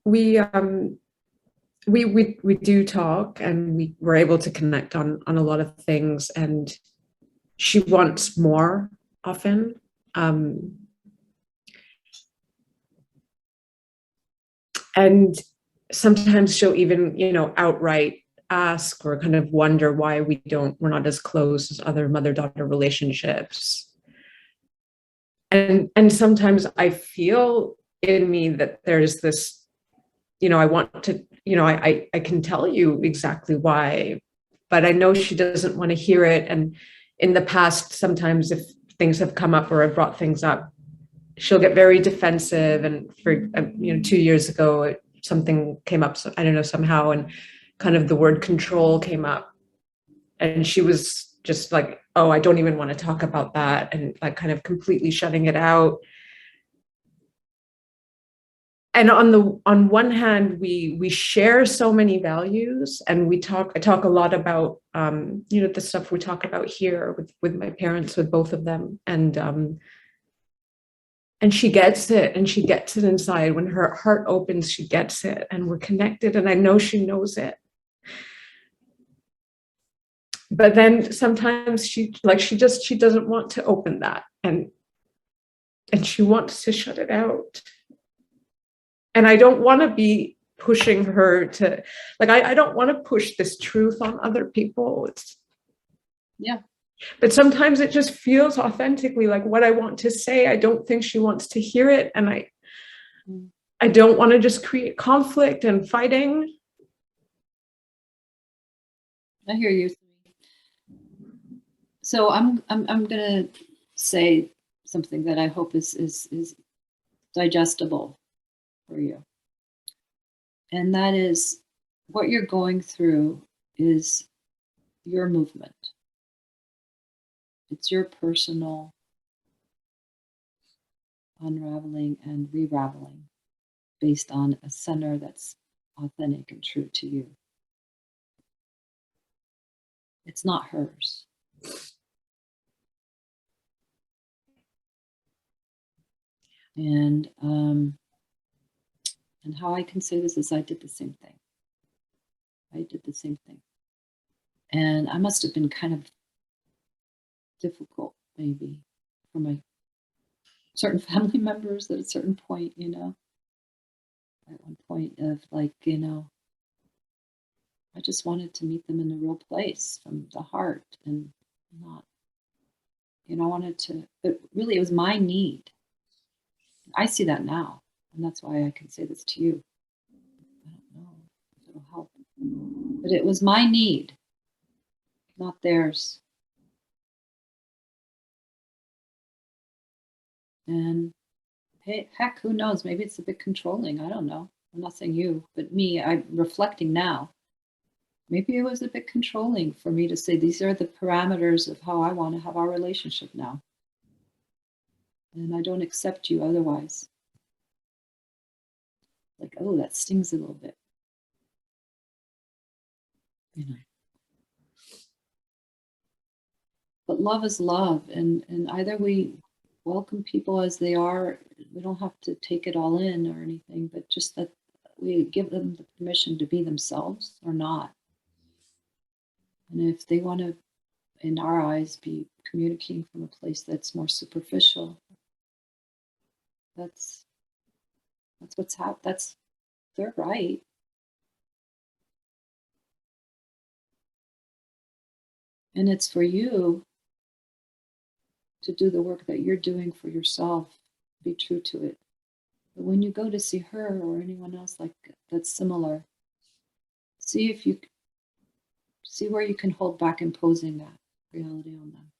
we we do talk, and we were able to connect on a lot of things, and she wants more often. And sometimes she'll even, outright ask or kind of wonder why we're not as close as other mother-daughter relationships. And sometimes I feel in me that there's this, I want to, I can tell you exactly why, but I know she doesn't want to hear it. And in the past, sometimes if things have come up or I've brought things up, she'll get very defensive. And for 2 years ago, something came up, so I don't know, somehow, and kind of the word control came up, and she was just like, oh, I don't even want to talk about that, and like kind of completely shutting it out. And on one hand, we share so many values, and I talk a lot about the stuff we talk about here with my parents, with both of them, and she gets it, and she gets it inside. When her heart opens, she gets it, and we're connected, and I know she knows it. But then sometimes she doesn't want to open that, and she wants to shut it out. And I don't want to be pushing her to, like, I don't want to push this truth on other people. Yeah. But sometimes it just feels authentically like what I want to say. I don't think she wants to hear it. And I don't want to just create conflict and fighting. I hear you. So I'm gonna say something that I hope is digestible for you. And that is, what you're going through is your movement. It's your personal unraveling and re-raveling based on a center that's authentic and true to you. It's not hers. And how I can say this is I did the same thing. And I must have been kind of difficult, maybe, for my certain family members at a certain point, at one point of like, I just wanted to meet them in a real place from the heart, and not, I wanted to, but really it was my need. I see that now, and that's why I can say this to you. I don't know if it'll help, but it was my need, not theirs. And hey, heck, who knows? Maybe it's a bit controlling. I don't know. I'm not saying you, but me. I'm reflecting now. Maybe it was a bit controlling for me to say, these are the parameters of how I want to have our relationship now. And I don't accept you otherwise. Like, oh, that stings a little bit. But love is love. And either we welcome people as they are. We don't have to take it all in or anything, but just that we give them the permission to be themselves or not. And if they want to, in our eyes, be communicating from a place that's more superficial, that's what's happening. That's their right. And it's for you to do the work that you're doing for yourself, be true to it. But when you go to see her or anyone else like that's similar, see where you can hold back imposing that reality on them.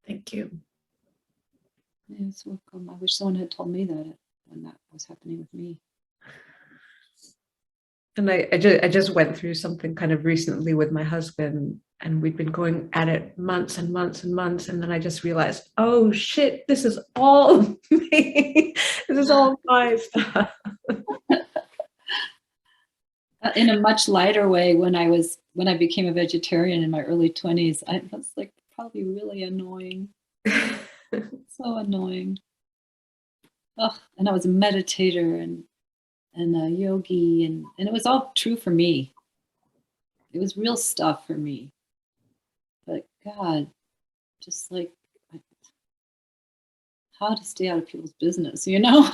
Thank you. Yes, welcome. I wish someone had told me that when that was happening with me. And I just went through something kind of recently with my husband, and we'd been going at it months and months and months. And then I just realized, oh shit, this is all me. This is all my stuff. In a much lighter way, when I became a vegetarian in my early 20s, I was like probably really annoying. So annoying. Ugh, and I was a meditator and a yogi, and it was all true for me. It was real stuff for me. But God, just like how to stay out of people's business, you know?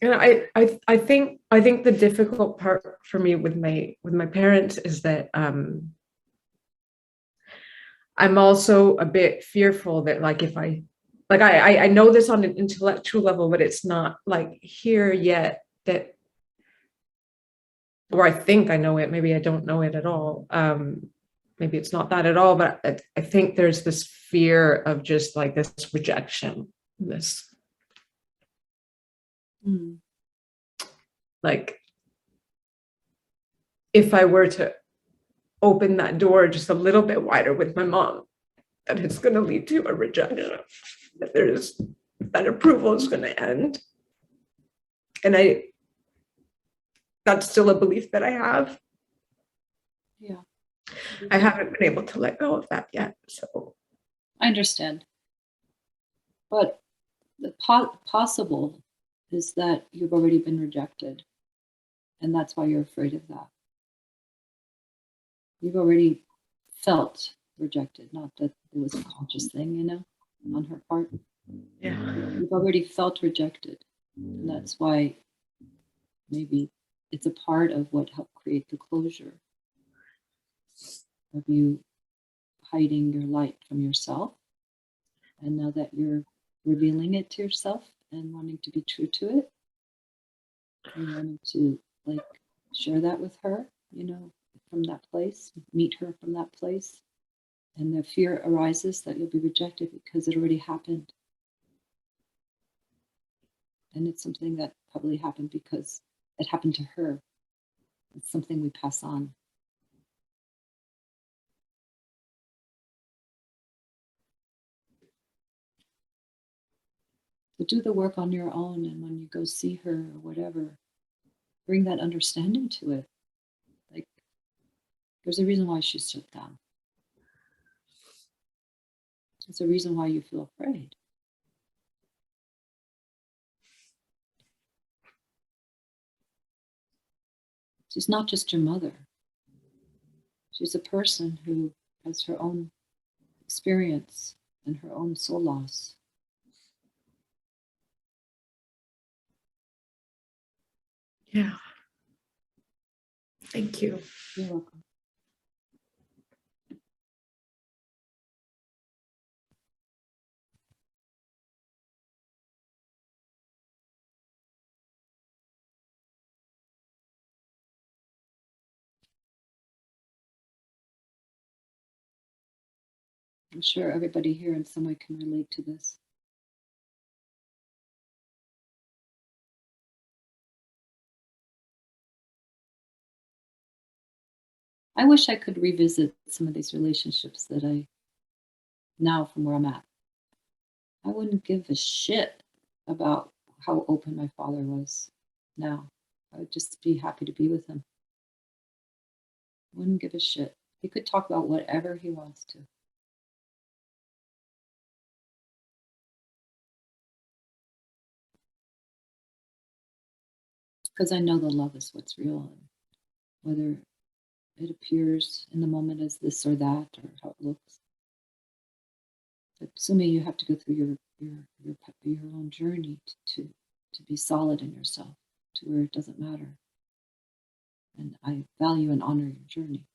And I think the difficult part for me with my parents is that I'm also a bit fearful that like if I know this on an intellectual level, but it's not like here yet, that, or I think I know it, maybe I don't know it at all. Maybe it's not that at all, but I think there's this fear of just like this rejection, this Mm. like if I were to open that door just a little bit wider with my mom, that it's going to lead to a rejection, that there's that approval is going to end. And that's still a belief that I have. Yeah. I haven't been able to let go of that yet. So I understand. But the possible is that you've already been rejected, and that's why you're afraid of that. You've already felt rejected, not that it was a conscious thing, you know, on her part. yeah. You've already felt rejected, and that's why maybe it's a part of what helped create the closure of you hiding your light from yourself. And now that you're revealing it to yourself and wanting to be true to it, and wanting to like share that with her, you know, from that place, meet her from that place. And the fear arises that you'll be rejected because it already happened. And it's something that probably happened because it happened to her. It's something we pass on. So do the work on your own. And when you go see her or whatever, bring that understanding to it. Like, there's a reason why she's shut down. There's a reason why you feel afraid. She's not just your mother. She's a person who has her own experience and her own soul loss. Yeah. Thank you. You're welcome. I'm sure everybody here in some way can relate to this. I wish I could revisit some of these relationships that I now from where I'm at. I wouldn't give a shit about how open my father was now. I would just be happy to be with him. Wouldn't give a shit. He could talk about whatever he wants to. Because I know the love is what's real, and whether it appears in the moment as this or that or how it looks. But Sumi, you have to go through your own journey to be solid in yourself, to where it doesn't matter. And I value and honor your journey.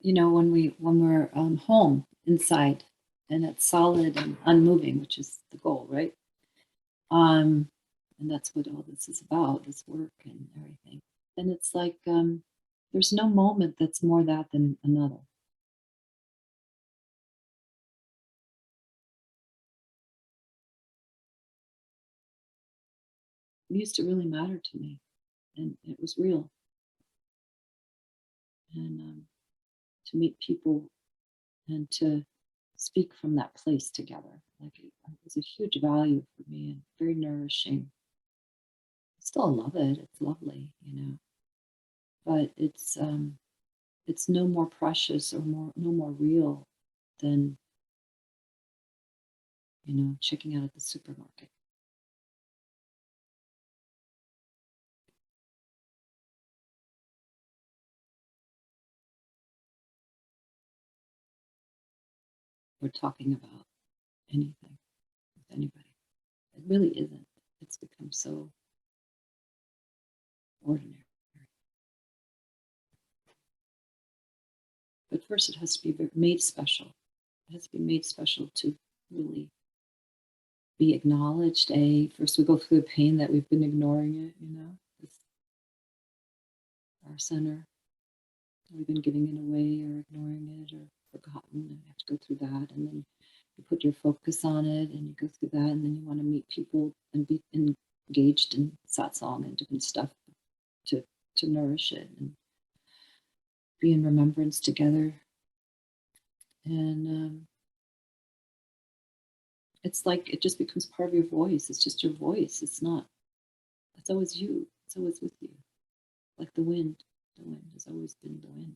You know, when we're home inside and it's solid and unmoving, which is the goal, right? Um, And that's what all this is about, this work and everything. And it's like there's no moment that's more that than another. It used to really matter to me, and it was real. And to meet people and to speak from that place together, like it was a huge value for me and very nourishing. I still love it. It's lovely, but it's no more precious or no more real than checking out at the supermarket. Or talking about anything with anybody. It really isn't. It's become so ordinary. But first, it has to be made special. It has to be made special to really be acknowledged. First we go through the pain that we've been ignoring it. It's our center. We've been giving it away or ignoring it or forgotten, and you have to go through that. And then you put your focus on it, and you go through that, and then you want to meet people and be engaged in satsang and different stuff to nourish it and be in remembrance together. And it's like it just becomes part of your voice. It's just your voice. It's not. It's always you. It's always with you, like the wind. The wind has always been the wind.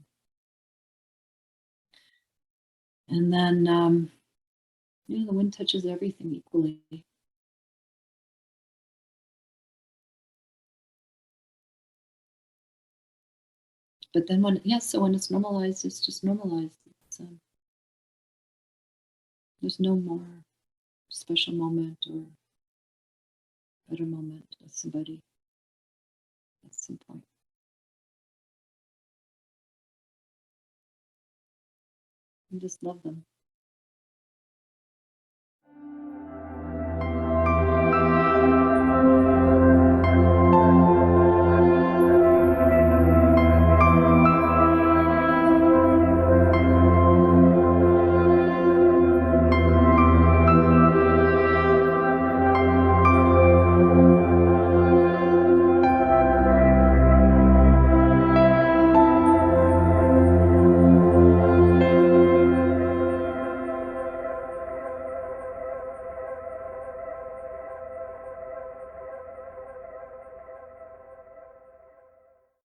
And then, the wind touches everything equally. But then so when it's normalized, it's just normalized. There's no more special moment or better moment with somebody at some point. And just love them.